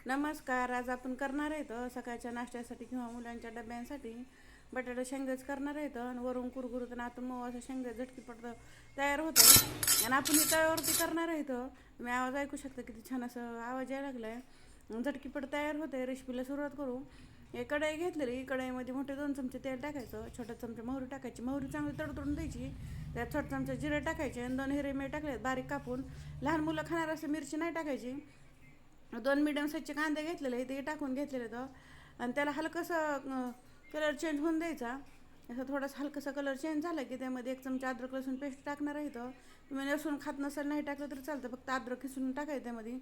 नमस्कार. आज आपण करणार आहेत सकाळच्या नाश्त्यासाठी किंवा मुलांच्या डब्यांसाठी बटाटा शेंगच करणार आहेत आणि वरून कुरकुरीत आणि आतून मऊ असं शेंगा झटकीपट तयार होतं आणि आपण हे तव्यावरती करणार आहेत. तुम्ही आवाज ऐकू शकता, किती छान असं आवाज यायला लागला आहे. झटकीपट तयार होते. रेसिपीला सुरुवात करू. एक कढई घेतलेली, कढईमध्ये मोठे 2 चमचे तेल टाकायचं, छोटा चमचा मोहरी टाकायची, मोहरी चांगली तडतडून द्यायची. त्यात छोटा चमचा जिरे टाकायचे आणि 2 हिरवे मिरची टाकले बारीक कापून. लहान मुलं खाणार असले मिरची नाही टाकायची. 2 मिडियम साईजचे कांदे घेतलेले आहे, ते टाकून घेतलेले तर आणि त्याला हलकंसं कलर चेंज होऊन द्यायचा. असं थोडासा हलकंसा कलर चेंज झाला की त्यामध्ये 1 चमचा अद्रक लसूण पेस्ट टाकणार आहे. तर तुम्ही लसूण खात नसाल नाही टाकलं तरी चालतं, फक्त अद्रक खिसून टाकायचं त्यामध्ये.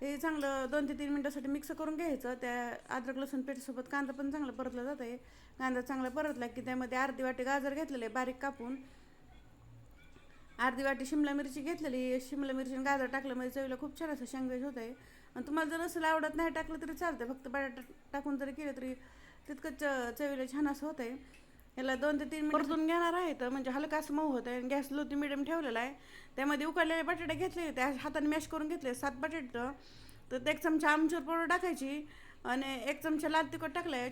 हे चांगलं 2 ते 3 मिनटासाठी मिक्स करून घ्यायचं. त्या अद्रक लसूण पेस्टसोबत कांदा पण चांगला परतला जात आहे. कांदा चांगला परतला की त्यामध्ये अर्धी वाटी गाजर घेतलेले बारीक कापून, अर्धी वाटी शिमला मिरची घेतलेली. शिमला मिरची आणि गाजर टाकलं म्हणजे चवीला खूप छान असं शेंगदाणे होत आहे. आणि तुम्हाला जर नसेल आवडत नाही टाकलं तरी चालतं, फक्त बटाटा टाकून जरी केलं तरी तितकंच चवीला छान असं होतं आहे. याला 2 ते 3 मिनिट परतून घेणार आहे तर म्हणजे हलका असं मऊ होतं आहे. गॅस लो ते मिडियम ठेवलेला आहे. त्यामध्ये उकडलेले बटाटे घेतले, त्या हाताने मॅश करून घेतले 7 बटाटे. तर 1 चमचा आमचूर पावडर टाकायची आणि 1 चमचा लाल तिखट टाकलं आहे.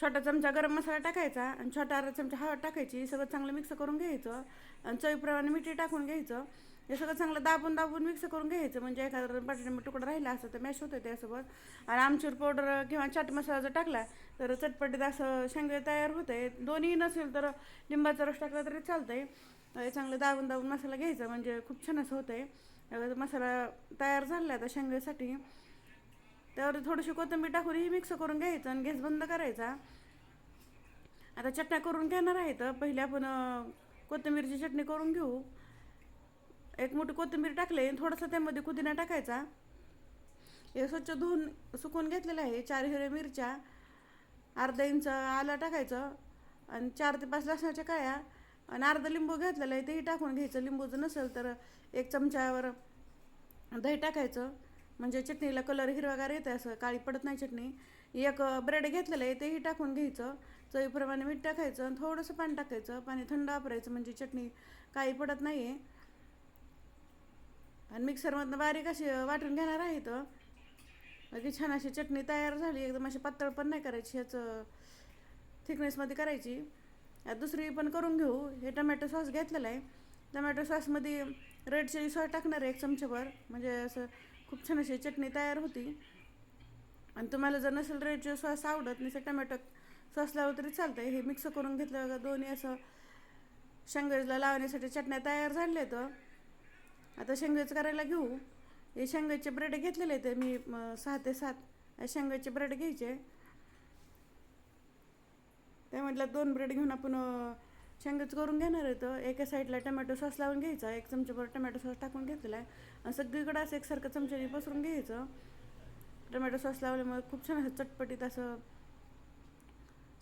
छोटा चमचा गरम मसाला टाकायचा आणि छोटा अर्धा चमचा हळद टाकायची. सगळं चांगलं मिक्स करून घ्यायचं आणि चवीप्रमाणे मीठ टाकून घ्यायचं. हे सगळं चांगलं दाबून दाबून मिक्स करून घ्यायचं, म्हणजे एखादा बटाटा तुकडा राहिला असं तर मॅश होतं त्यासोबत. आणि आमचूर पावडर किंवा चाट मसाला जर टाकला तर चटपटीत असं शेंगे तयार होतं आहे. दोन्ही नसेल तर लिंबाचा रस टाकला तरी चालतं आहे. चांगलं दाबून दाबून मसाला घ्यायचा म्हणजे खूप छान असं होतं आहे. मसाला तयार झाला आता शेंगेसाठी. त्यावर थोडीशी कोथिंबीर टाकून ही मिक्स करून घ्यायचं आणि गॅस बंद करायचा. आता चटण्या करून घेणार आहे. तर पहिले आपण कोथिंबीरची चटणी करून घेऊ. 1 मोठी कोथिंबीर टाकले, थोडासा त्यामध्ये पुदिना टाकायचा. हे स्वच्छ धुवून सुकून घेतलेलं आहे. 4 हिरव्या मिरच्या, अर्धा इंच आलं टाकायचं आणि 4 ते 5 लसणाच्या काळ्या आणि अर्धा लिंबू घेतलेलं आहे, तेही टाकून घ्यायचं. लिंबूचं नसेल तर 1 चमच्यावर दही टाकायचं, म्हणजे चटणीला कलर हिरवागार येते, असं काळी पडत नाही चटणी. 1 ब्रेड घेतलेलं आहे, तेही टाकून घ्यायचं. चवीप्रमाणे मीठ टाकायचं आणि थोडंसं पाणी टाकायचं. पाणी थंड वापरायचं म्हणजे चटणी काळी पडत नाही आहे. आणि मिक्सरमधनं बारीक अशी वाटून घेणार आहे. तर बाकी छान अशी चटणी तयार झाली. एकदम अशी पातळ पण नाही करायची, ह्याचं थिकनेसमध्ये करायची. दुसरी पण करून घेऊ. हे टमॅटो सॉस घेतलेला आहे. टमॅटो सॉसमध्ये रेड चिली सॉस टाकणार आहे 1 चमच्याभर, म्हणजे असं खूप छान अशी चटणी तयार होती. आणि तुम्हाला जर नसेल रेड चिली सॉस आवडत नसेल, टमॅटो सॉस लावलं तरी चालतं आहे. हे मिक्स करून घेतलं बघा, दोन्ही असं शेंगेजला लावण्यासाठी चटण्या तयार झाल्या. तर आता शेंगेज करायला घेऊ. हे शेंगाचे ब्रेड घेतलेले आहेत मी 6 ते 7 शेंगाचे ब्रेड घ्यायचे. त्यामधला 2 ब्रेड घेऊन आपण शेंगच करून घेणार आहे. तर एका साईडला टमॅटो सॉस लावून घ्यायचा. 1 चमच्याभर टमॅटो सॉस टाकून घेतलेला आहे आणि सगळीकडे असं एकसारखं चमच्याने पसरून घ्यायचं. टमॅटो सॉस लावल्यामुळे खूप छान असं चटपटीत असं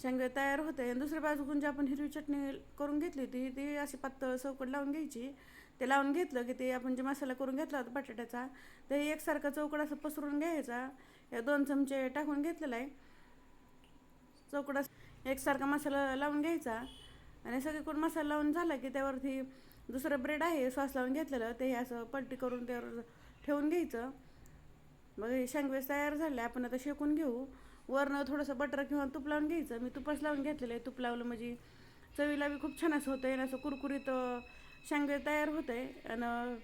शेंगे तयार होते. आणि दुसऱ्या बाजूकडून जी आपण हिरवी चटणी करून घेतली होती ती अशी पातळ चौकट लावून घ्यायची. ते लावून घेतलं की ते आपण जे मसाला करून घेतला होता बटाट्याचा, ते एकसारखा चौकट असं पसरून घ्यायचा. या 2 चमचे टाकून घेतलेला आहे. चौकट एकसारखा मसाला लावून घ्यायचा आणि सगळीकडून मसाला लावून झाला की त्यावरती दुसरं ब्रेड आहे सॉस लावून घेतलेलं, ते असं पलटी करून त्यावर ठेवून घ्यायचं. मग हे शेंगवेस तयार झाले. आपण आता शेकून घेऊ. वरनं थोडंसं बटर किंवा तूप लावून घ्यायचं. मी तुपच लावून घेतलेलं आहे. तूप लावलं म्हणजे चवीला बी खूप छान असं होतं आहे, असं कुरकुरीत शेंगे तयार होतं आहे आणि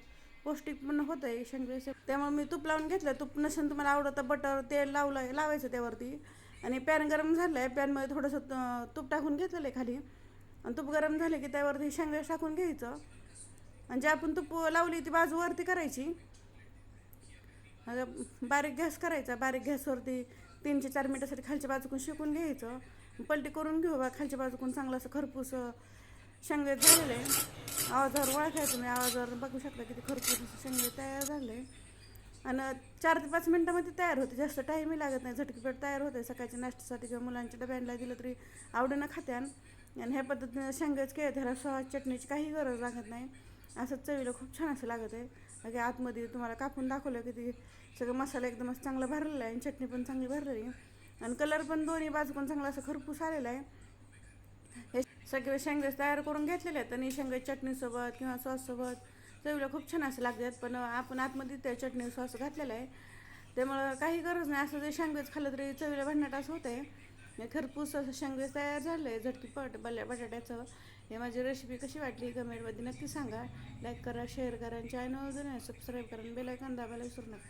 पौष्टिक पण होतं आहे शेंगवेस. त्यामुळे मी तूप लावून घेतलं. तूप नसेल तुम्हाला आवडतं बटर तेल लावायचं त्यावरती. आणि पॅन गरम झालं आहे, पॅनमध्ये थोडंसं तूप टाकून घेतलेलं आहे खाली. आणि तूप गरम झाले की त्यावरती शेंगवेस टाकून घ्यायचं आणि जे आपण तूप लावली ती बाजूवरती करायची. बारीक गॅस करायचा. बारीक गॅसवरती 3 ते 4 मिनिटासाठी खालच्या बाजूकून शेकून घ्यायचं. पलटी करून घेऊ बा, खालच्या बाजूकून चांगलं असं खरपूस शेंगे झालेले. आवाजावर ओळखायचं, तुम्ही आवाजावर बघू शकता किती खरपूस शेंगे तयार झाले. आणि 4 ते 5 मिनिटामध्ये तयार होते, जास्त टाईमही लागत नाही. झटकीपट तयार होते. सकाळच्या नाश्त्यासाठी किंवा मुलांच्या डब्याला दिलं तरी आवडीनं खात्यान. आणि ह्या पद्धतीनं शेंगाच केलं त्याला सॉस चटणीची काही गरज लागत नाही. असंच चवीला खूप छान असं लागत आहे. म्हणजे आतमध्ये तुम्हाला कापून दाखवलं की ते सगळं मसाला एकदमच चांगला भरलेला आहे आणि चटणी पण चांगली भरलेली आहे आणि कलर पण दोन्ही बाजू पण चांगला असं खरपूस आलेला आहे. हे सगळे शेंगे तयार करून घेतलेले आहेत आणि शेंगा चटणीसोबत किंवा सॉससोबत चवीला खूप छान असं लागतात. पण आपण आतमध्ये त्या चटणी सॉस घातलेला आहे. त्यामुळं काही गरज नाही, असं जे शेंगवेज खाल्लं तरी चवीला भन्नाट असं होतंय. खरपूस असं शेंगवेज तयार झालंय झटकीपट बटाट्याचं. हे माझी रेसिपी कशी वाटली कमेंटमध्ये नक्की सांगा. लाईक करा, शेअर करा आणि चॅनल सबस्क्राईब करा आणि बेल आयकॉन दाबायला विसरू नका.